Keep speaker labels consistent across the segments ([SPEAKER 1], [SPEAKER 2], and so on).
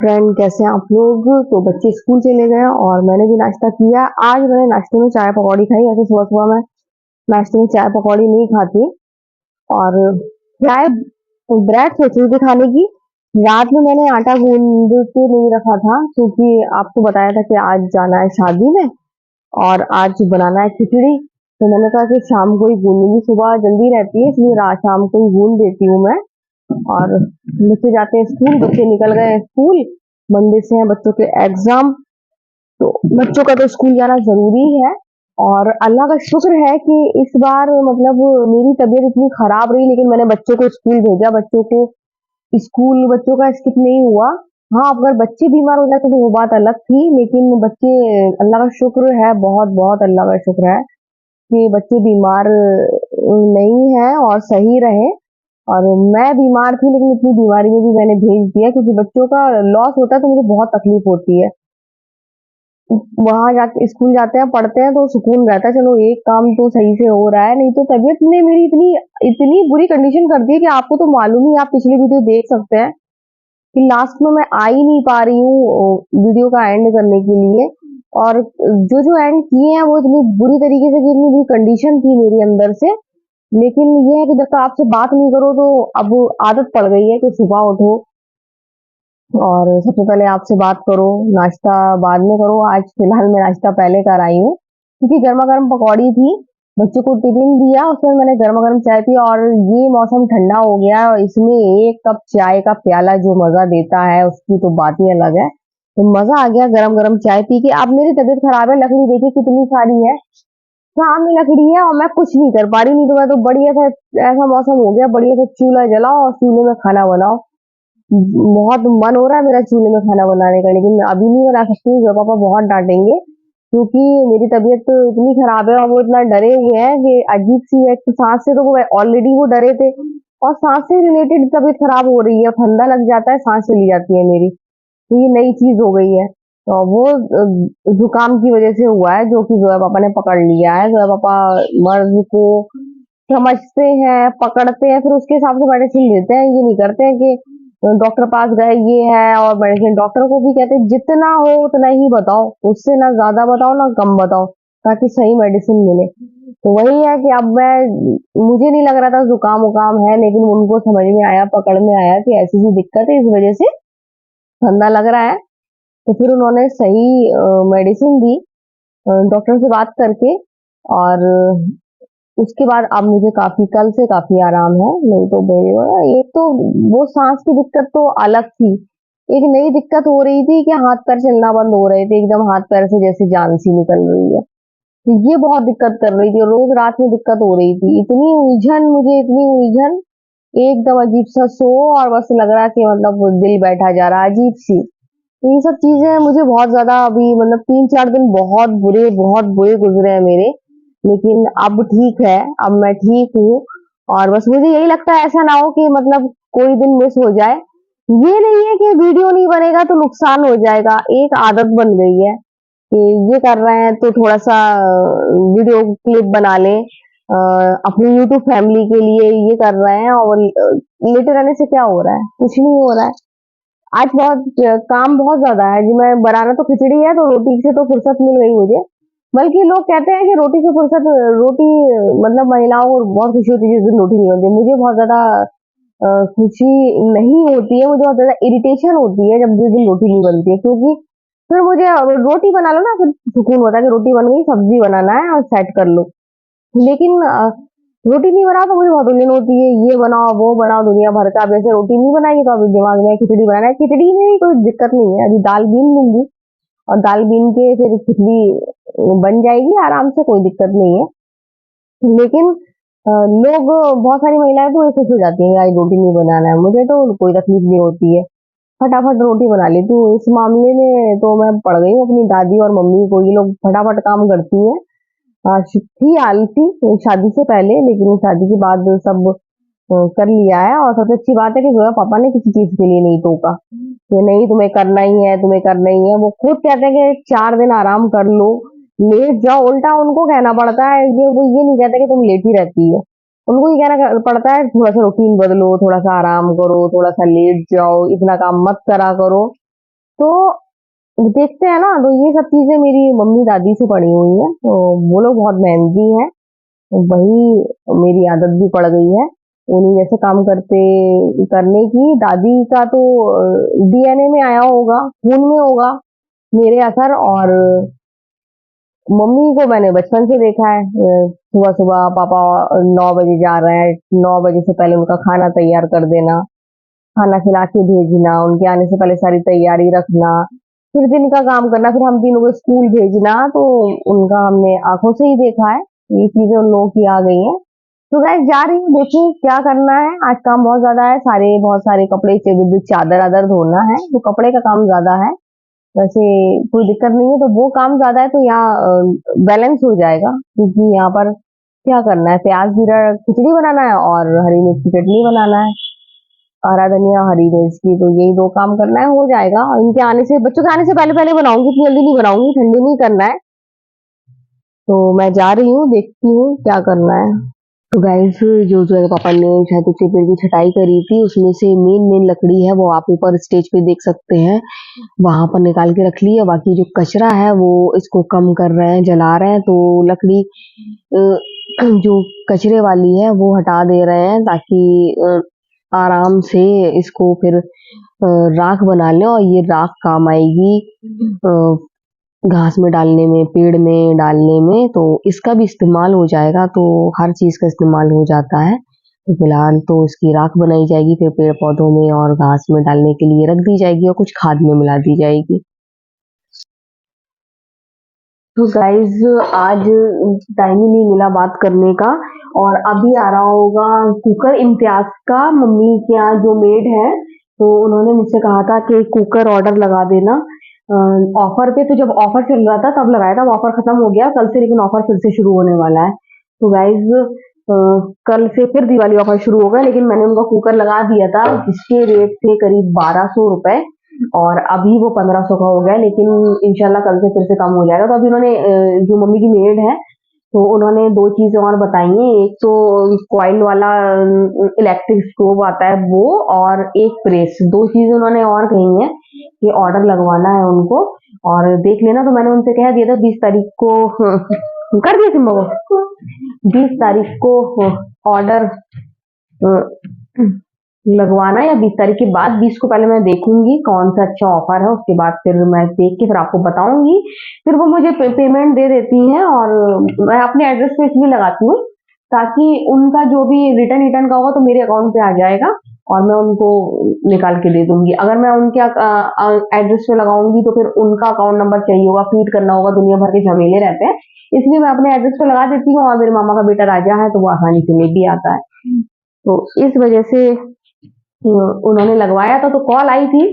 [SPEAKER 1] Friend, कैसे हैं आप लोग? तो बच्चे स्कूल चले गए और मैंने भी नाश्ता किया। आज मैंने नाश्ते में चाय पकौड़ी खाई। ऐसे सुबह सुबह मैं नाश्ते में चाय पकौड़ी नहीं खाती। और चाय ब्रेड सोच रही थी खाने की। रात में मैंने आटा गूंद के नहीं रखा था, क्योंकि आपको बताया था कि आज जाना है शादी में और आज बनाना है खिचड़ी। तो मैंने कहा कि शाम को ही गूंदूंगी, सुबह जल्दी रहती है इसलिए रात शाम को ही गूंद देती हूँ मैं। और बच्चे जाते हैं स्कूल, बच्चे निकल गए हैं स्कूल। मंडे से हैं बच्चों के एग्जाम। तो बच्चों का तो स्कूल जाना जरूरी है। और अल्लाह का शुक्र है कि इस बार मतलब मेरी तबीयत इतनी खराब रही, लेकिन मैंने बच्चों को स्कूल भेजा। बच्चों को स्कूल, बच्चों का स्किप नहीं हुआ। हाँ, अगर बच्चे बीमार हो जाते तो वो बात अलग थी, लेकिन बच्चे, अल्लाह का शुक्र है, बहुत बहुत अल्लाह का शुक्र है कि बच्चे बीमार नहीं है और सही रहे। और मैं बीमार थी, लेकिन इतनी बीमारी में भी मैंने भेज दिया, क्योंकि बच्चों का लॉस होता है तो मुझे बहुत तकलीफ होती है। वहां जाके स्कूल जाते हैं, पढ़ते हैं तो सुकून रहता है, चलो एक काम तो सही से हो रहा है। नहीं तो तबीयत ने मेरी इतनी इतनी बुरी कंडीशन कर दी है कि आपको तो मालूम ही, आप पिछली वीडियो देख सकते हैं कि लास्ट में मैं आ ही नहीं पा रही हूँ वीडियो का एंड करने के लिए। और जो जो एंड किए हैं वो इतनी बुरी तरीके से, कि इतनी बुरी कंडीशन थी मेरी अंदर से। लेकिन ये है कि जब तक आपसे बात नहीं करो तो अब आदत पड़ गई है कि सुबह उठो और सबसे पहले आपसे बात करो, नाश्ता बाद में करो। आज फिलहाल मैं नाश्ता पहले कर आई हूँ, क्योंकि गर्मा गर्म पकौड़ी थी। बच्चों को टिफिन दिया, उसमें मैंने गर्मा गर्म चाय पी। और ये मौसम ठंडा हो गया और इसमें एक कप चाय का प्याला जो मजा देता है उसकी तो बात ही अलग है। तो मजा आ गया गरम गरम चाय पी के। अब मेरी तबीयत खराब है, लकड़ी देखिए कितनी सारी है, सामने लकड़ी है और मैं कुछ नहीं कर पा रही। नहीं तो मैं तो बढ़िया सा, ऐसा मौसम हो गया, बढ़िया से चूल्हा जलाओ और चूल्हे में खाना बनाओ। बहुत मन हो रहा है मेरा चूल्हे में खाना बनाने का, लेकिन अभी नहीं बना सकती हूँ, पापा बहुत डांटेंगे, क्योंकि मेरी तबीयत तो इतनी खराब है और वो इतना डरे हुए हैं कि अजीब सी है। कि सांस से तो वो ऑलरेडी वो डरे थे, और सांस से रिलेटेड तबीयत खराब हो रही है, ठंडा लग जाता है, सांस चली जाती है मेरी। तो ये नई चीज हो गई है। तो वो जुकाम की वजह से हुआ है, जो कि जोया पापा ने पकड़ लिया है। जोया पापा मर्ज को समझते हैं, पकड़ते हैं, फिर उसके हिसाब से मेडिसिन देते हैं। ये नहीं करते हैं कि डॉक्टर पास गए ये है और मेडिसिन। डॉक्टर को भी कहते हैं जितना हो उतना ही बताओ, उससे ना ज्यादा बताओ ना कम बताओ, ताकि सही मेडिसिन मिले। तो वही है कि अब मैं, मुझे नहीं लग रहा था जुकाम उकाम है, लेकिन उनको समझ में आया, पकड़ में आया कि ऐसी सी दिक्कत है, इस वजह से ठंडा लग रहा है। तो फिर उन्होंने सही मेडिसिन दी डॉक्टर से बात करके। और उसके बाद अब मुझे काफी, कल से काफी आराम है। नहीं तो मेरे, एक तो वो सांस की दिक्कत तो अलग थी, एक नई दिक्कत हो रही थी कि हाथ पैर चलना बंद हो रहे थे, एकदम हाथ पैर से जैसे जान सी निकल रही है। तो ये बहुत दिक्कत कर रही थी और रोज रात में दिक्कत हो रही थी। इतनी उलझन, मुझे इतनी उलझन, एकदम अजीब सा सो और बस लग रहा कि मतलब वो दिल बैठा जा रहा, अजीब सी। तो ये सब चीजें मुझे बहुत ज्यादा अभी, मतलब 3-4 दिन बहुत बुरे गुजरे हैं मेरे। लेकिन अब ठीक है, अब मैं ठीक हूँ। और बस मुझे यही लगता है ऐसा ना हो कि मतलब कोई दिन मिस हो जाए। ये नहीं है कि वीडियो नहीं बनेगा तो नुकसान हो जाएगा, एक आदत बन गई है कि ये कर रहे हैं तो थोड़ा सा वीडियो क्लिप बना लें अपनी यूट्यूब फैमिली के लिए, ये कर रहे हैं। और लेटे रहने से क्या हो रहा है? कुछ नहीं हो रहा है। आज बहुत काम बहुत ज्यादा है जी। मैं बनाना तो खिचड़ी है, तो रोटी से तो फुर्सत मिल गई मुझे। बल्कि लोग कहते हैं कि रोटी से फुर्सत, रोटी मतलब महिलाओं को बहुत खुशी होती है जिस दिन रोटी नहीं बनती। मुझे बहुत ज्यादा खुशी नहीं होती है, मुझे बहुत ज्यादा इरिटेशन होती है जब जिस दिन रोटी नहीं बनती है, क्योंकि फिर मुझे रोटी बना लो ना, फिर सुकून होता है कि रोटी बन गई, सब्जी बनाना है और सेट कर लो। लेकिन रोटी नहीं बनाओ तो मुझे बहुत उलझन होती है, ये बनाओ वो बनाओ दुनिया भर का। अब ऐसे रोटी नहीं बनाई तो अभी दिमाग में खिचड़ी बनाना है। खिचड़ी में भी कोई दिक्कत नहीं है, अभी दाल बीन लूंगी और दाल बीन के फिर खिचड़ी बन जाएगी आराम से, कोई दिक्कत नहीं है। लेकिन लोग, बहुत सारी महिलाएं तो खुश हो जाती हैं आज रोटी नहीं बनाना है, मुझे तो कोई तकलीफ नहीं होती है, फटाफट रोटी बना लेती हूँ। इस मामले में तो मैं पड़ गई हूँ अपनी दादी और मम्मी को, ये लोग फटाफट काम करती हैं। थी आलसी शादी से पहले, लेकिन शादी के बाद सब कर लिया है। और सबसे अच्छी बात है कि जो है पापा ने किसी चीज के लिए नहीं टोका कि नहीं तुम्हें करना ही है, तुम्हें करना ही है। वो खुद कहते हैं कि 4 दिन आराम कर लो, लेट जाओ। उल्टा उनको कहना पड़ता है, ये वो ये नहीं कहते कि तुम लेटी रहती है, उनको ये कहना पड़ता है थोड़ा सा रूटीन बदलो, थोड़ा सा आराम करो, थोड़ा सा लेट जाओ, इतना काम मत करा करो। तो देखते हैं ना, तो ये सब चीजें मेरी मम्मी दादी से पड़ी हुई हैं, तो वो लोग बहुत मेहनती हैं, तो वही मेरी आदत भी पड़ गई है उन्हीं जैसे काम करने की। दादी का तो डीएनए में आया होगा, खून में होगा मेरे असर। और मम्मी को मैंने बचपन से देखा है, सुबह सुबह पापा 9 बजे जा रहे हैं, 9 बजे से पहले उनका खाना तैयार कर देना, खाना खिला के भेजना, उनके आने से पहले सारी तैयारी रखना, फिर दिन का काम करना, फिर हम तीनों को स्कूल भेजना। तो उनका हमने आंखों से ही देखा है, ये चीजें उन लोगों की आ गई हैं। तो गाइस जा रही हूँ, देखिए क्या करना है। आज काम बहुत ज्यादा है, बहुत सारे कपड़े चादर आदर धोना है, तो कपड़े का काम ज्यादा है। वैसे कोई दिक्कत नहीं है, तो वो काम ज्यादा है तो यहाँ बैलेंस हो जाएगा, क्योंकि यहाँ पर क्या करना है, प्याज जीरा खिचड़ी बनाना है और हरी मिर्च की चटनी बनाना है, हरा धनिया हरी मिर्च की, तो यही दो काम करना है, हो जाएगा। और इनके आने से, बच्चों के आने से पहले पहले बनाऊंगी, इतनी जल्दी नहीं बनाऊंगी, ठंडी में ही करना है। तो मैं जा रही हूँ, देखती हूँ क्या करना है। तो गाइस जो है पापा ने शायद उसके पेड़ की छटाई करी थी, उसमें से मेन मेन लकड़ी है वो आप ऊपर स्टेज पे देख सकते हैं, वहां पर निकाल के रख ली है। बाकी जो कचरा है वो इसको कम कर रहे हैं, जला रहे हैं। तो लकड़ी जो कचरे वाली है वो हटा दे रहे हैं, ताकि आराम से इसको फिर राख बना लें, और ये राख काम आएगी घास में डालने में, पेड़ में डालने में, तो इसका भी इस्तेमाल हो जाएगा। तो हर चीज का इस्तेमाल हो जाता है। तो फिलहाल तो इसकी राख बनाई जाएगी, फिर पेड़ पौधों में और घास में डालने के लिए रख दी जाएगी, और कुछ खाद में मिला दी जाएगी। तो गाइज आज टाइम ही नहीं मिला बात करने का, और अभी आ रहा होगा कुकर इम्तियाज का, मम्मी के यहाँ जो मेड है, तो उन्होंने मुझसे कहा था कि कुकर ऑर्डर लगा देना ऑफर पे। तो जब ऑफर चल रहा था तब लगाया था, ऑफर खत्म हो गया कल से, लेकिन ऑफर फिर से शुरू होने वाला है। तो गाइज कल से फिर दिवाली ऑफर शुरू होगा, लेकिन मैंने उनका कुकर लगा दिया था, जिसके रेट थे करीब 1200 रुपए, और अभी वो 1500 का हो गया, लेकिन इंशाल्लाह कल से फिर से कम हो जाएगा। तो अभी उन्होंने जो मम्मी की मेड है, तो उन्होंने दो चीजें और बताई हैं, एक तो कॉइल वाला इलेक्ट्रिक स्टोव आता है वो, और एक प्रेस, दो चीजें उन्होंने और कही हैं कि ऑर्डर लगवाना है उनको, और देख लेना। तो मैंने उनसे कह दिया था 20 तारीख को कर दिया सिम्बा को, 20 तारीख को ऑर्डर लगवाना, या 20 तारीख के बाद, 20 को पहले मैं देखूंगी कौन सा अच्छा ऑफर है, उसके बाद फिर मैं देख के फिर आपको बताऊंगी। फिर वो मुझे पेमेंट दे देती हैं, और मैं अपने एड्रेस पे इसलिए लगाती हूँ ताकि उनका जो भी रिटर्न रिटर्न का होगा तो मेरे अकाउंट पे आ जाएगा, और मैं उनको निकाल के दे दूंगी। अगर मैं उनके एड्रेस पे लगाऊंगी तो फिर उनका अकाउंट नंबर चाहिए होगा, फीड करना होगा, दुनिया भर के झमेले रहते हैं, इसलिए मैं अपने एड्रेस पे लगा देती हूँ। और मेरे मामा का बेटा राजा है, तो वो आसानी से ले भी आता है। तो इस वजह से उन्होंने लगवाया था। तो कॉल आई थी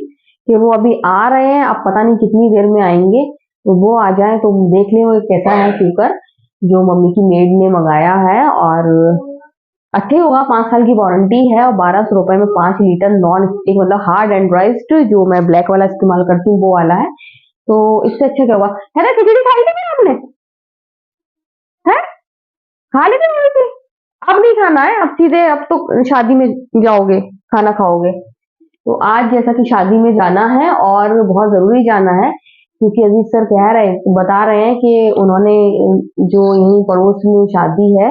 [SPEAKER 1] कि वो अभी आ रहे हैं, अब पता नहीं कितनी देर में आएंगे, तो वो आ जाए तो देख लें वो कैसा है कुकर जो मम्मी की मेड ने मंगाया है। और अच्छा ही होगा, 5 साल की वारंटी है, और 1200 रुपए में 5 लीटर नॉन स्टिक, मतलब हार्ड एंड्रॉइड, जो मैं ब्लैक वाला इस्तेमाल करती हूँ वो वाला है। तो इससे अच्छा क्या हुआ है ना। खिचड़ी खाई थी फिर आपने, है खा ली थी मम्मी से? अब नहीं खाना है, अब सीधे अब तो शादी में जाओगे, खाना खाओगे। तो आज जैसा कि शादी में जाना है, और बहुत जरूरी जाना है, क्योंकि अजीज सर बता रहे हैं कि उन्होंने जो यहीं पड़ोस में शादी है,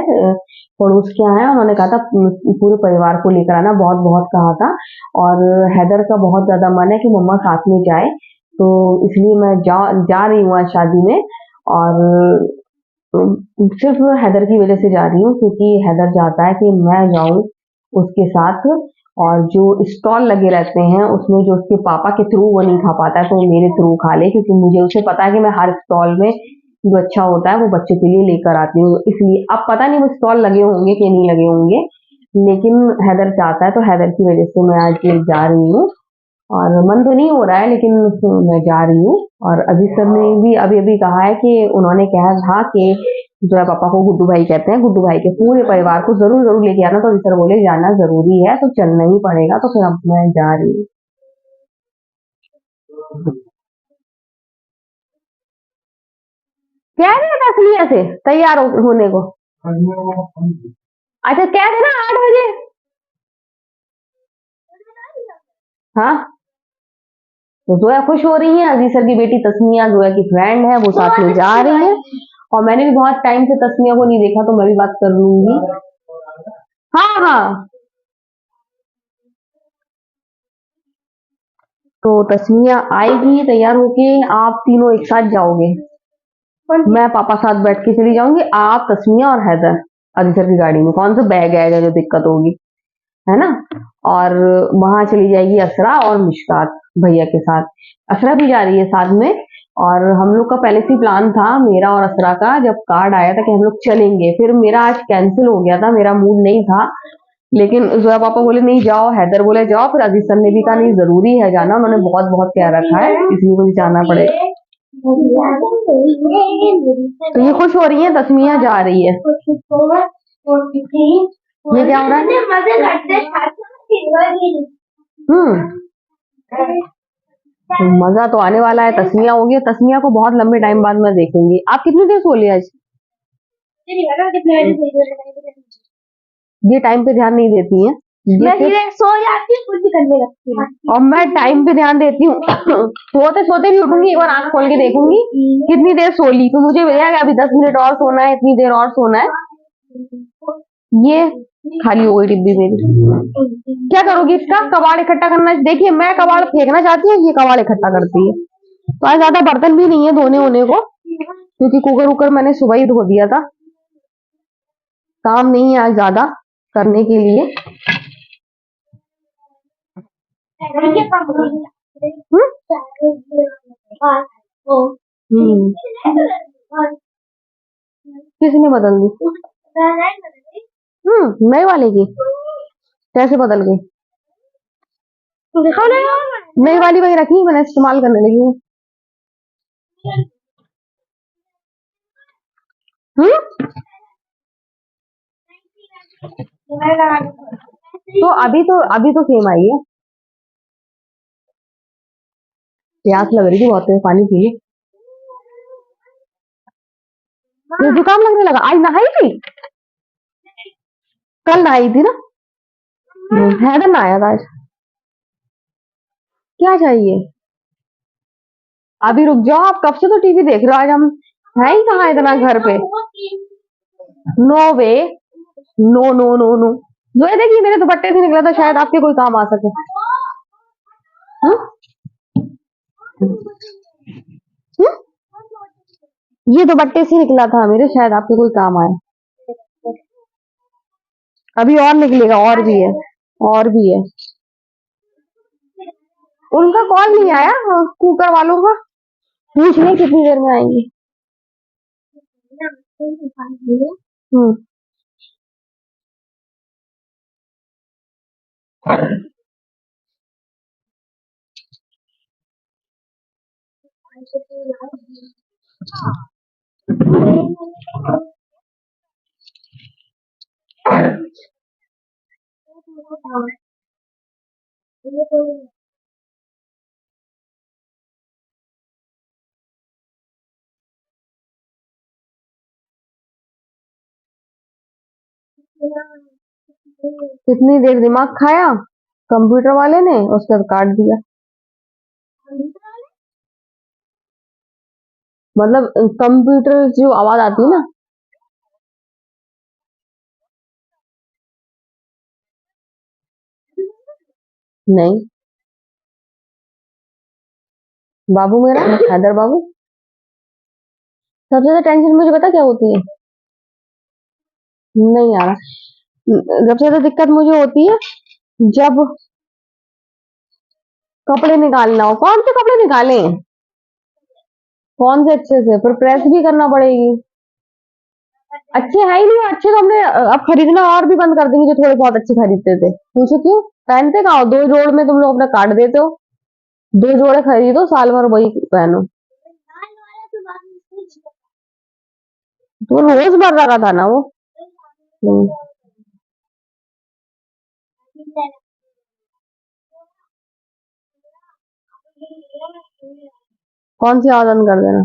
[SPEAKER 1] पड़ोस क्या है, उन्होंने कहा था पूरे परिवार को लेकर आना, बहुत बहुत कहा था। और हैदर का बहुत ज्यादा मन है कि मम्मा साथ में जाए, तो इसलिए मैं जा रही हूँ आज शादी में। और सिर्फ हैदर की वजह से जा रही हूँ, क्योंकि हैदर चाहता है कि मैं जाऊं उसके साथ। और जो स्टॉल लगे रहते हैं उसमें जो उसके पापा के थ्रू वो नहीं खा पाता है, तो वो मेरे थ्रू खा ले, क्योंकि मुझे उसे पता है कि मैं हर स्टॉल में जो अच्छा होता है वो बच्चे के लिए लेकर आती हूँ। इसलिए अब पता नहीं वो स्टॉल लगे होंगे कि नहीं लगे होंगे, लेकिन हैदर चाहता है, तो हैदर की वजह से मैं आज ये जा रही हूँ। और मन तो नहीं हो रहा है, लेकिन मैं जा रही हूँ। और अजीज सर ने भी अभी अभी कहा है कि उन्होंने कहा था कि जो है पापा को गुड्डू भाई कहते हैं, गुड्डू भाई के पूरे परिवार को जरूर जरूर लेके आना। तो अजीज सर बोले जाना जरूरी है, तो चलना ही पड़ेगा, तो फिर अब मैं जा रही हूँ। कह रहे हैं तसलिया से तैयार होने को। अच्छा कह देना 8 बजे। हाँ तो जोया खुश हो रही है, अजीज सर की बेटी तस्मिया जोया की फ्रेंड है, वो साथ में जा रही है। और मैंने भी बहुत टाइम से तस्मिया को नहीं देखा, तो मैं भी बात कर लूंगी। हाँ हाँ, तो तस्मिया आएगी तैयार होके, आप तीनों एक साथ जाओगे। मैं पापा साथ बैठ के चली जाऊंगी, आप तस्मिया और हैदर अजीज सर की गाड़ी में। कौन सा बैग आएगा जो दिक्कत होगी, है ना। और वहां चली जाएगी असरा और मिशकात भैया के साथ। असरा भी जा रही है साथ में। और हम लोग का पहले से ही प्लान था, मेरा और असरा का, जब कार्ड आया था कि हम लोग चलेंगे, फिर मेरा आज कैंसिल हो गया था, मेरा मूड नहीं था। लेकिन जोया पापा बोले नहीं जाओ, हैदर बोले जाओ, फिर अजीज सर ने भी कहा नहीं जरूरी है जाना, उन्होंने बहुत बहुत कह रखा है, इसलिए मुझे जाना पड़ेगा। तो ये खुश हो रही है, तस्मिया जा रही है। ये क्या हो रहा है? तो मजा तो आने वाला है। तस्मिया होगी, तस्मिया को बहुत लंबे टाइम बाद मैं देखूंगी। आप कितनी देर सो लिया आज? ये टाइम पे ध्यान नहीं देती है, मैं सीधे सो जाती हूँ, कुछ भी करने लगती हूँ। और मैं टाइम पे ध्यान देती हूँ। सोते सोते भी उठूंगी, एक बार आंख खोल के देखूंगी कितनी देर सो ली, तो मुझे मिलेगा अभी 10 मिनट और सोना है, इतनी देर और सोना है। ये खाली हो गई डिब्बी मेरी। क्या करोगी इसका? कबाड़ इकट्ठा करना। देखिए मैं कबाड़ फेंकना चाहती हूँ, ये कबाड़ इकट्ठा करती है। तो आज ज्यादा बर्तन भी नहीं है धोने होने को, क्योंकि कुकर उकर मैंने सुबह ही धो दिया था। काम नहीं है आज ज्यादा करने के लिए। किसने बदल दी? नए वाले की कैसे बदल गई? नई वाली वही रखी, मैंने इस्तेमाल करने लगी हूँ। तो अभी तो सेम आई है। प्यास लग रही थी बहुत, पानी पी ली। तो जुकाम लगने लगा? आज नहाई थी? कल नहाई थी ना। हैदर नहाया था आज। क्या चाहिए? अभी रुक जाओ, आप कब से तो टीवी देख रहे हो, आज हम है ही कहाँ इतना घर पे। नो वे, नो नो नो नो। जो है देखिए मेरे दुपट्टे से निकला था, शायद आपके कोई काम आ सके। हम्म? हम्म? ये दुपट्टे से निकला था मेरे, शायद आपके कोई काम आए। अभी और निकलेगा, और भी है, और भी है। उनका कॉल नहीं आया, कुकर वालों का। पूछ ले कितनी देर में आएंगे। हम्म। कितनी देर दिमाग खाया कंप्यूटर वाले ने, उसके बाद काट दिया। मतलब कंप्यूटर जो आवाज आती है ना। नहीं, बाबू मेरा हैदर बाबू। सबसे ज्यादा टेंशन मुझे पता क्या होती है? नहीं आ रहा। सबसे ज्यादा दिक्कत मुझे होती है जब कपड़े निकालना हो। कौन से कपड़े निकालें? कौन से अच्छे से? फिर प्रेस भी करना पड़ेगी। अच्छे है ही नहीं, अच्छे तो हमने अब खरीदना और भी बंद कर देंगे, जो थोड़े बहुत अच्छे खरीदते थे। पूछो क्यों? पहनते कहाँ हो? 2 जोड़ में तुम लोग अपना काट देते हो। 2 जोड़े खरीदो, साल भर वही पहनो। तो रोज मर्रा का था ना वो। हम्म। कौन सी आवाज बंद कर देना?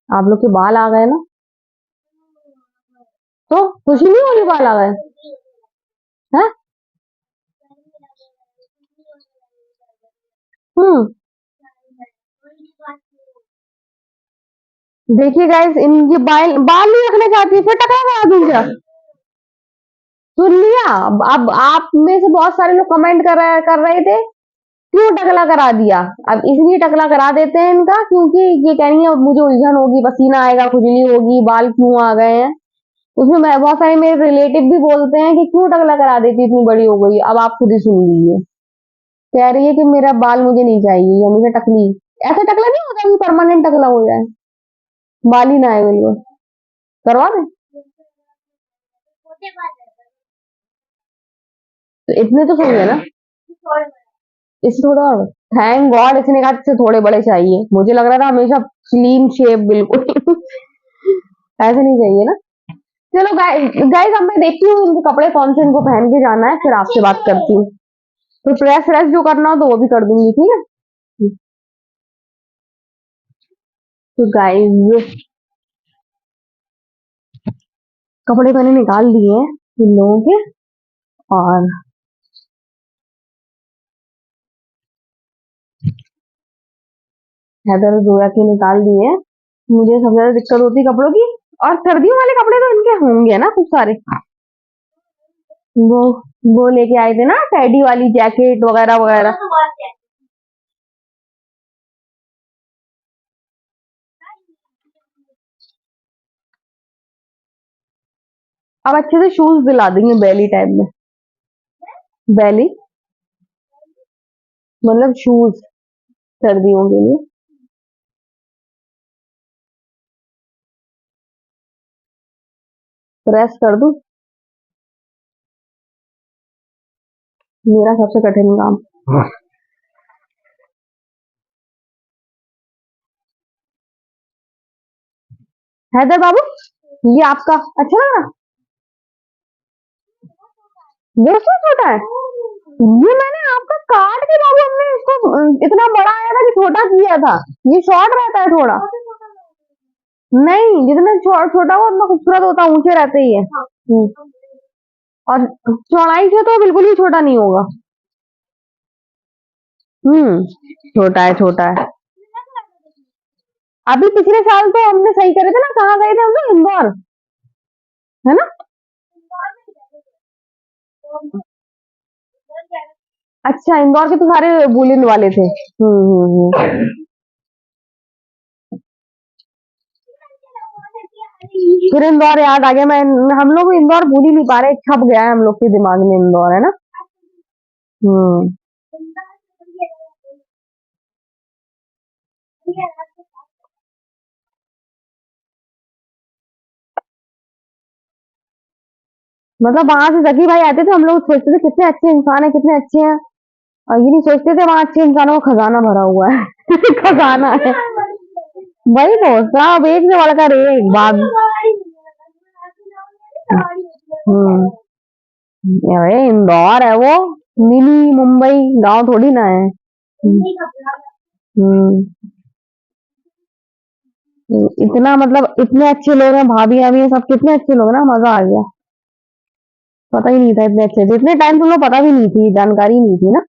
[SPEAKER 1] आप लोग के बाल आ गए ना। तो खुशी नहीं होगी बाल आ गए? हैं? हम्म। देखिए गाइस, इनके बाल बाल नहीं रखना चाहती है, फिर टकला करा दूं क्या? सुन लिया। अब आप में से बहुत सारे लोग कमेंट कर रहे थे, क्यों टकला करा दिया? अब इसलिए टकला करा देते हैं इनका, क्योंकि ये कह रही है मुझे उलझन होगी, पसीना आएगा, खुजली होगी, बाल क्यों आ गए हैं। उसमें मैं बहुत सारे मेरे रिलेटिव भी बोलते हैं कि क्यों टकला करा देती, इतनी बड़ी हो गई। अब आप खुद ही सुन लीजिए। कह रही है कि मेरा बाल मुझे नहीं चाहिए, या मुझे टकली। ऐसा टकला नहीं होता कि परमानेंट टकला हो जाए, बाल ही ना आए बिल्कुल। करवा दें? तो इतने तो सही है ना? इससे थोड़ा और, थैंक गॉड इसने कहा इससे थोड़े बड़े चाहिए। मुझे लग रहा था हमेशा क्लीन शेप बिल्कुल। ऐसे नहीं चाहिए ना। चलो गाइस, अब मैं देखती हूँ इनके कपड़े कौन से इनको पहन के जाना है, फिर आपसे बात करती हूँ। तो प्रेस व्रेस जो करना हो तो वो भी कर दूंगी, ठीक है। तो गाइस, कपड़े मैंने निकाल दिए हैं इन लोगों के, और हैदर जोया के निकाल दिए हैं। मुझे सबसे ज्यादा दिक्कत होती है कपड़ों की। और सर्दियों वाले कपड़े तो इनके होंगे ना खूब सारे। वो वो लेके आए थे ना, टेडी वाली जैकेट वगैरह वगैरह। अब अच्छे से शूज दिला देंगे बैली टाइप में। बैली मतलब शूज, सर्दियों के लिए। प्रेस कर दूं? मेरा सबसे कठिन काम। हैदर बाबू, ये आपका अच्छा लगा? बिल्कुल छोटा है। ये मैंने आपका काट के बाबू, हमने इसको इतना बड़ा आया था कि छोटा किया था। ये शॉर्ट रहता है थोड़ा। नहीं, जितना छोटा हो उतना खूबसूरत होता, ऊंचे रहते ही है। और चौड़ाई से तो बिल्कुल भी छोटा नहीं होगा। छोटा है, छोटा है। अभी पिछले साल तो हमने सही करे थे ना, कहाँ गए थे हम लोग? इंदौर, है ना? अच्छा, इंदौर के तो सारे बुलिन वाले थे। फिर इंदौर याद आ गया। मैं हम लोग इंदौर भूल ही नहीं पा रहे, छप गया है हम लोग के दिमाग में इंदौर, है ना? हम्म। मतलब वहां से जकी भाई आते थे, हम लोग सोचते थे कितने अच्छे इंसान है, कितने अच्छे हैं। और ये नहीं सोचते थे वहां अच्छे इंसानों का खजाना भरा हुआ है। खजाना है। वही तो सब एक से बढ़कर एक बात। हम्म। अरे इंदौर है वो, मिनी मुंबई गांव थोड़ी ना है। हम्म। इतना मतलब इतने अच्छे लोग हैं, भाभी भाभी सब कितने अच्छे लोग हैं ना, मजा आ गया। पता ही नहीं था इतने अच्छे थे, इतने टाइम तुम लोग पता भी नहीं थी, जानकारी नहीं थी ना।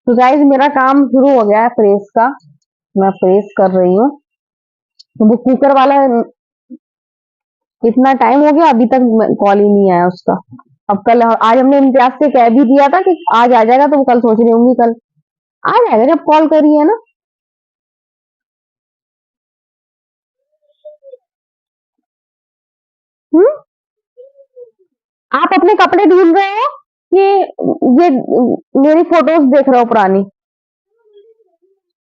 [SPEAKER 1] तो गाइज, मेरा काम शुरू हो गया है प्रेस का। मैं प्रेस कर रही हूँ। तो वो कुकर वाला, इतना टाइम हो गया अभी तक कॉल ही नहीं आया उसका। अब कल, आज हमने इम्तियाज से कह भी दिया था कि आज आ जाएगा, तो वो कल सोच रही होंगी कल आ जाएगा जब कॉल करी है ना। हम्म। आप अपने कपड़े ढूंढ रहे हो कि ये मेरी फोटोज देख रहे हो पुरानी?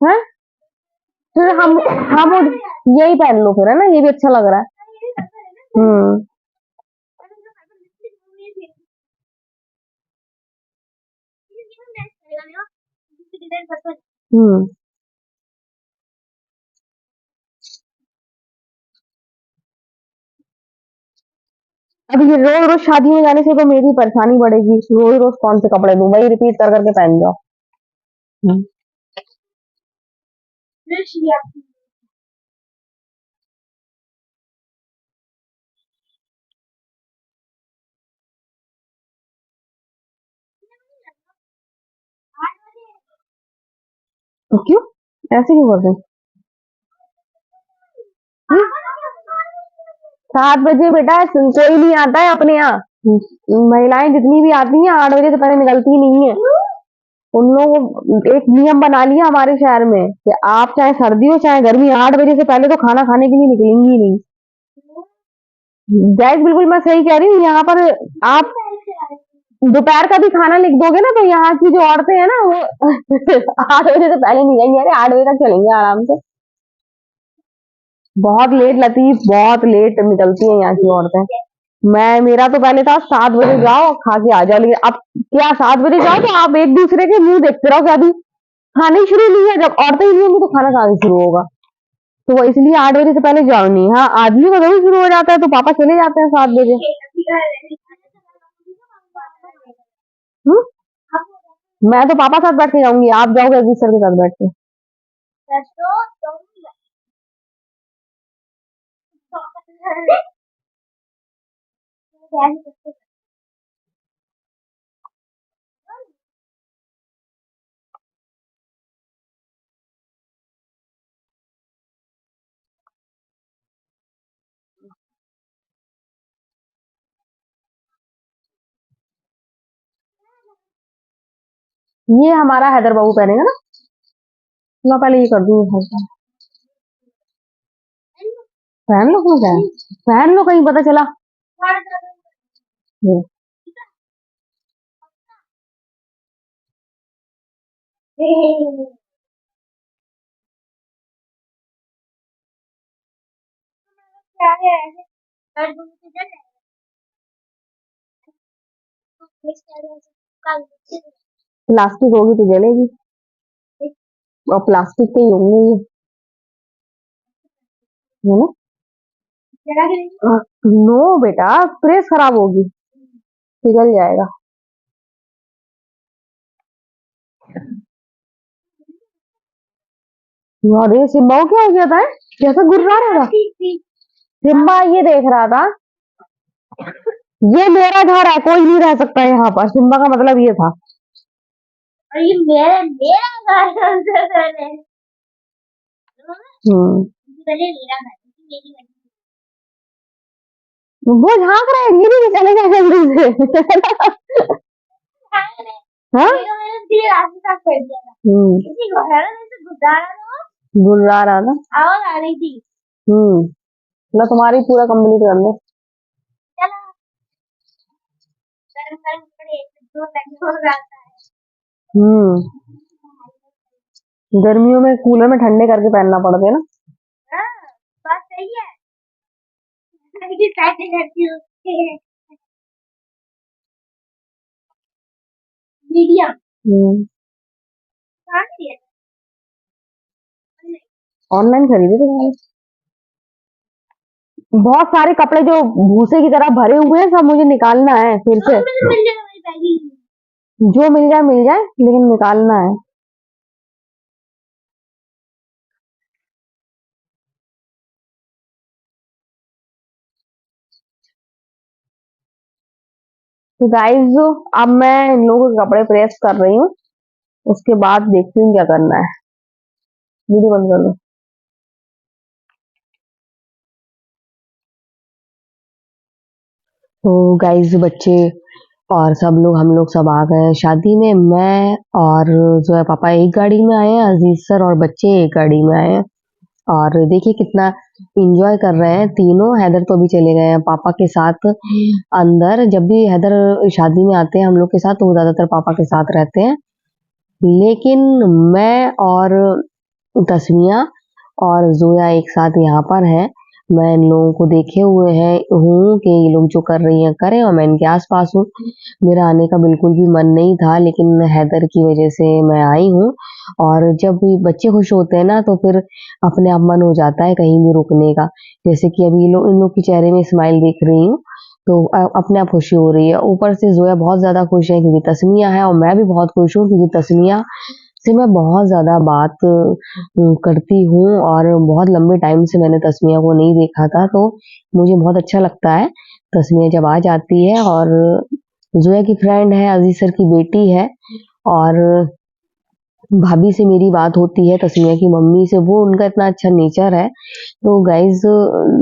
[SPEAKER 1] हैं? फिर हम यही पहन लो फिर, है ना? ये भी अच्छा लग रहा है। हम्म। हम्म। अब ये रोज रोज शादी में जाने से तो मेरी परेशानी बढ़ेगी, रोज रोज कौन से कपड़े दूं, वही रिपीट कर करके पहन जाओ। हम्म। तो क्यों ऐसे क्यों कर रहे हैं? 7 बजे बेटा कोई नहीं आता है अपने यहाँ। महिलाएं जितनी भी आती हैं 8 बजे से पहले निकलती नहीं है। उन लोगों एक नियम बना लिया हमारे शहर में कि आप चाहे सर्दी हो चाहे गर्मी 8 बजे से पहले तो खाना खाने के लिए निकलेंगी नहीं। गैस बिल्कुल मैं सही कह रही हूँ, यहाँ पर आप दोपहर का भी खाना लिख दोगे ना तो यहाँ की जो औरतें हैं ना वो 8 बजे से पहले निकलेंगी, अरे 8 बजे तक चलेंगे आराम से। बहुत लेट लतीफ, बहुत लेट निकलती है यहाँ की औरतें। मैं मेरा तो पहले था 7 बजे जाओ खा के आ जाओ, लेकिन अब क्या 7 बजे जाओ तो आप एक दूसरे के मुंह देखते रहो कि अभी खाना ही शुरू नहीं है, जब औरतें ही नहीं होंगी तो खाना कहाँ से शुरू होगा। तो वो इसलिए 8 बजे से पहले जाओ नहीं। हाँ आदमी का जरूर शुरू हो जाता है तो पापा चले जाते हैं 7 बजे। हम्म। मैं तो पापा साथ बैठ के जाऊंगी, आप जाओगे अजीत सर के साथ बैठ के। ये हमारा हैदर बाबू पहनेगा ना, मैं पहले ये कर दूंगी। पहन लो, क्यों क्या है? पहन लो कहीं पता चला। हम्म। प्लास्टिक होगी तो जलेगी, और प्लास्टिक के ही होंगे ये, है ना? नो बेटा, प्रेस खराब होगी, पिघल जाएगा। अरे सिम्बा को क्या हो गया था? कैसा गुर्रा रहा था सिम्बा, ये देख रहा था ये मेरा घर है, कोई नहीं रह सकता यहाँ पर, सिम्बा का मतलब ये था। और ये मेरा घर है। वो झांक रहा है, ये भी चलेगा जल्दी से। हाँ? गुर्रा रहा था, आवाज आ रही थी। मैं तुम्हारी पूरा कंप्लीट कर लो। हम्म। गर्मियों में कूलर में ठंडे करके पहनना पड़ते है ना। बात सही है। मीडियम। ऑनलाइन खरीदे थे मैंने। बहुत सारे कपड़े जो भूसे की तरह भरे हुए हैं सब मुझे निकालना है फिर से। जो मिल जाए लेकिन निकालना है। तो गाइस अब मैं इन लोगों के कपड़े प्रेस कर रही हूँ, उसके बाद देखती हूँ क्या करना है। वीडियो बंद कर दो। तो गाइस बच्चे और सब लोग हम लोग सब आ गए हैं शादी में। मैं और जो है पापा एक गाड़ी में आए हैं, अजीज सर और बच्चे एक गाड़ी में आए हैं। और देखिए कितना इंजॉय कर रहे हैं तीनों। हैदर तो अभी चले गए हैं पापा के साथ अंदर। जब भी हैदर शादी में आते हैं हम लोग के साथ तो वो ज्यादातर पापा के साथ रहते हैं, लेकिन मैं और तस्मिया और जोया एक साथ यहाँ पर हैं। मैं इन लोगों को देखे हुए हूँ कि ये लोग जो कर रही हैं करें, और मैं इनके आस-पास हूँ। मेरा आने का बिल्कुल भी मन नहीं था, लेकिन हैदर की वजह से मैं आई हूँ। और जब भी बच्चे खुश होते हैं ना, तो फिर अपने आप मन हो जाता है कहीं भी रुकने का। जैसे कि अभी इन लोग के चेहरे में स्माइल देख रही हूँ, तो अपने आप खुशी हो रही है। ऊपर से ज़ोया बहुत ज़्यादा खुश है क्योंकि तस्मिया है, और मैं भी बहुत खुश हूँ क्योंकि तस्मिया से मैं बहुत ज़्यादा बात करती हूँ, और बहुत लंबे टाइम से मैंने तस्मिया को नहीं देखा था, तो मुझे बहुत अच्छा लगता है तस्मिया जब आ जाती है। और ज़ोया की फ्रेंड है, अज़ीज़ सर की बेटी है, और भाभी से मेरी बात होती है, तस्मिया की मम्मी से, वो उनका इतना अच्छा नेचर है। तो गाइज़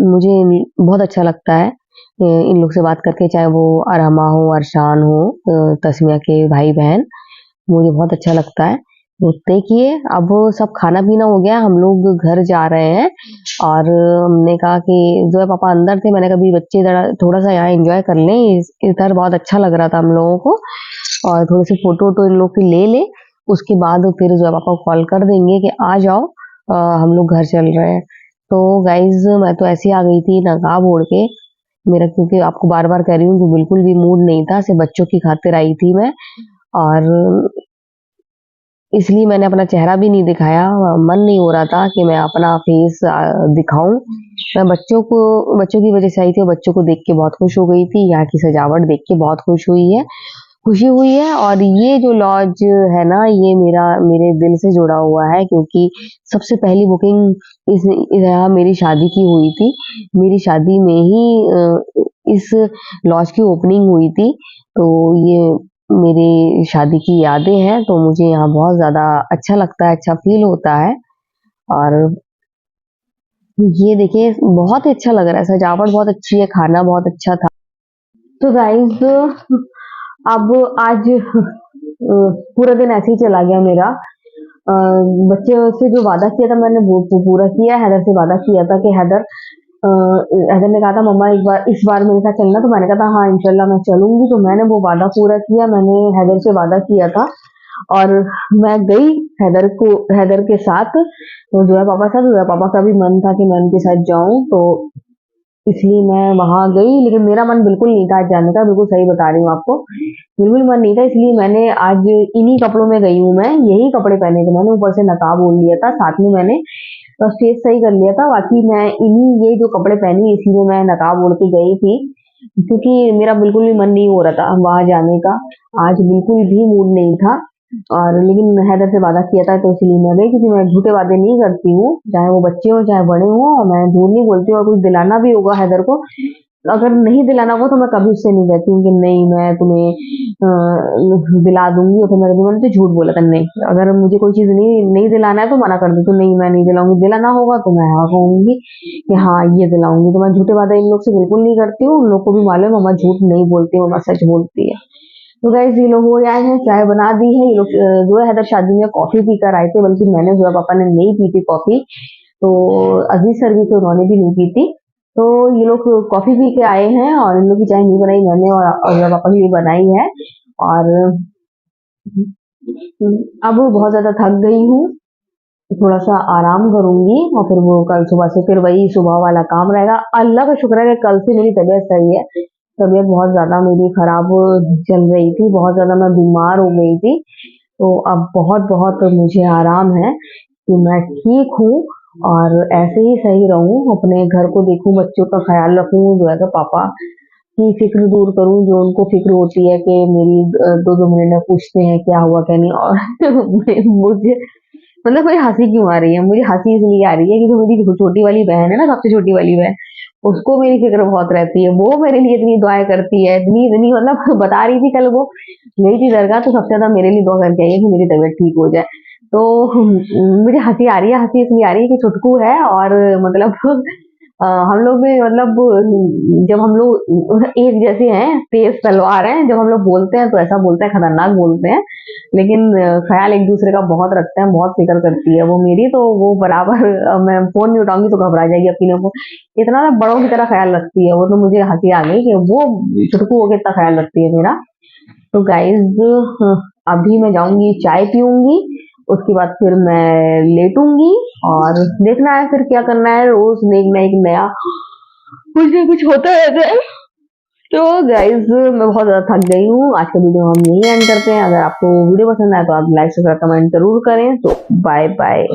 [SPEAKER 1] मुझे बहुत अच्छा लगता है इन लोग से बात करके, चाहे वो अरमा हो, अरशान हो, तस्मिया के भाई-बहन, मुझे बहुत अच्छा लगता है। तो देखिए, अब सब खाना-पीना हो गया, हम लोग घर जा रहे हैं, और हमने कहा कि ज़ोया पापा अंदर थे, मैंने कहा अभी बच्चे ज़रा थोड़ा-सा यहाँ एन्जॉय कर लें, इधर बहुत अच्छा लग रहा था हम लोगों को, और थोड़ी-सी फ़ोटो-वोटो इन लोग की ले लें, उसके बाद फिर ज़ोया पापा को कॉल कर देंगे कि आ जाओ, हम लोग घर चल रहे हैं। तो गाइज़ मैं तो ऐसे ही आ गई थी नकाब ओढ़ के, मेरा क्योंकि आपको बार-बार कह रही हूँ कि बिल्कुल भी मूड नहीं था, सिर्फ़ बच्चों की खातिर आई थी मैं, और इसलिए मैंने अपना चेहरा भी नहीं दिखाया, मन नहीं हो रहा था कि मैं अपना फेस दिखाऊँ। मैं बच्चों की वजह से आई थी, और बच्चों को देख के बहुत खुश हो गई थी, यहाँ की सजावट देख के बहुत खुशी हुई है। और ये जो लॉज है ना, ये मेरे दिल से जुड़ा हुआ है, क्योंकि सबसे पहली बुकिंग यहाँ मेरी शादी की हुई थी। मेरी शादी में ही इस लॉज की ओपनिंग हुई थी, तो ये मेरी शादी की यादें हैं, तो मुझे यहाँ बहुत ज़्यादा अच्छा लगता है, अच्छा फ़ील होता है। और ये देखिए बहुत ही अच्छा लग रहा है, सजावट बहुत अच्छी है, खाना बहुत अच्छा था। तो गाइज़ अब आज पूरा दिन ऐसे ही चला गया मेरा। अ, बच्चे से जो वादा किया था मैंने वो पूरा किया। हैदर से वादा किया था कि हैदर ने कहा था मम्मा इस बार मेरे साथ चलना, तो मैंने कहा था हाँ इंशाल्लाह मैं चलूंगी। तो मैंने वो वादा पूरा किया, मैंने हैदर से वादा किया था, और मैं गई हैदर के साथ। तो जोया पापा का भी मन था कि मैं उनके साथ जाऊं, तो इसलिए मैं वहां गई, लेकिन मेरा मन बिल्कुल नहीं था आज जाने का, बिल्कुल सही बता रही हूँ आपको, बिल्कुल मन नहीं था। इसलिए मैंने आज इन्हीं कपड़ों में गई हूँ, मैं यही कपड़े पहने थे, मैंने ऊपर से नकाब ओढ़ लिया था, साथ में मैंने बस फेस सही कर लिया था, बाकी मैं इन्हीं ये जो कपड़े पहनी इसी में मैं नकाब ओढ़ के गई थी, क्योंकि मेरा बिल्कुल भी मन नहीं हो रहा था वहां जाने का, आज बिल्कुल भी मूड नहीं था। और लेकिन हैदर से वादा किया था, तो इसलिए मैं गई, क्योंकि मैं झूठे वादे नहीं करती हूँ, चाहे वो बच्चे हों चाहे बड़े हों, और मैं झूठ नहीं बोलती हूँ। और कुछ दिलाना भी होगा हैदर को, अगर नहीं दिलाना होगा तो मैं कभी उससे नहीं कहती हूँ कि नहीं मैं तुम्हें दिला दूंगी, और फिर मैंने तो झूठ बोला था नहीं, अगर मुझे कोई चीज नहीं नहीं दिलाना है तो मना कर दो, तो नहीं मैं नहीं दिलाऊंगी, दिलाना होगा तो मैं हाँ कहूंगी कि हाँ ये दिलाऊंगी। तो मैं झूठे वादे इन लोग से बिल्कुल नहीं करती हूँ, उन लोग को भी मालूम है मम्मा झूठ नहीं बोलती, मम्मा सच बोलती है। तो गाइस ये लोग हो आए हैं, चाय बना दी है, ये लोग जो है हैदर शादी में कॉफी पीकर आए थे, बल्कि मैंने जो है पापा ने नहीं पी थी कॉफी, तो अजीज सर भी थे, उन्होंने भी नहीं पी थी। तो ये लोग कॉफी पी के आए हैं, और इन लोग की चाय नहीं बनाई मैंने, और पापा के लिए बनाई है। और अब बहुत ज्यादा थक गई हूँ, थोड़ा सा आराम करूंगी, और फिर वो कल सुबह से फिर वही सुबह वाला काम रहेगा। अल्लाह का शुक्र है कि कल से मेरी तबीयत सही है, तबीयत बहुत ज्यादा मेरी खराब चल रही थी, बहुत ज्यादा मैं बीमार हो गई थी, तो अब बहुत बहुत मुझे आराम है कि मैं ठीक हूँ, और ऐसे ही सही रहूं, अपने घर को देखूं, बच्चों का ख्याल रखूं, जो है कि पापा की फिक्र दूर करूं, जो उनको फिक्र होती है कि मेरी 2-2 मिनट में पूछते हैं क्या हुआ क्या नहीं। और मुझे मतलब कोई हंसी क्यों आ रही है, मुझे हंसी इसलिए आ रही है कि जो मेरी छोटी वाली बहन है ना, सबसे छोटी वाली बहन, उसको मेरी फिक्र बहुत रहती है, वो मेरे लिए इतनी दुआएं करती है, इतनी इतनी मतलब बता रही थी कल वो गई थी दरगाह, तो सबसे ज्यादा मेरे लिए दुआ करके आई है कि मेरी तबीयत ठीक हो जाए। तो मुझे हंसी आ रही है, हंसी इसलिए आ रही है कि छुटकू है, और मतलब हम लोग में मतलब जब हम लोग एक जैसे हैं, तेज तलवार हैं, जब हम लोग बोलते हैं तो ऐसा बोलते हैं, खतरनाक बोलते हैं, लेकिन ख्याल एक दूसरे का बहुत रखते हैं, बहुत फिक्र करती है वो मेरी, तो वो बराबर मैं फोन नहीं उठाऊंगी तो घबरा जाएगी अपने को, इतना ना बड़ों की तरह ख्याल रखती है वो, तो मुझे हंसी आ गई कि वो छुटकू होकर इतना ख्याल रखती है मेरा। तो गाइज अभी मैं जाऊंगी चाय पीऊंगी, उसके बाद फिर मैं लेटूंगी, और देखना है फिर क्या करना है, रोज देखना एक नया कुछ ना कुछ होता रहता है। तो गाइज मैं बहुत ज्यादा थक गई हूँ, आज का वीडियो हम यही एंड करते हैं। अगर आपको वीडियो पसंद आए तो आप लाइक शेयर कमेंट जरूर करें। तो बाय बाय।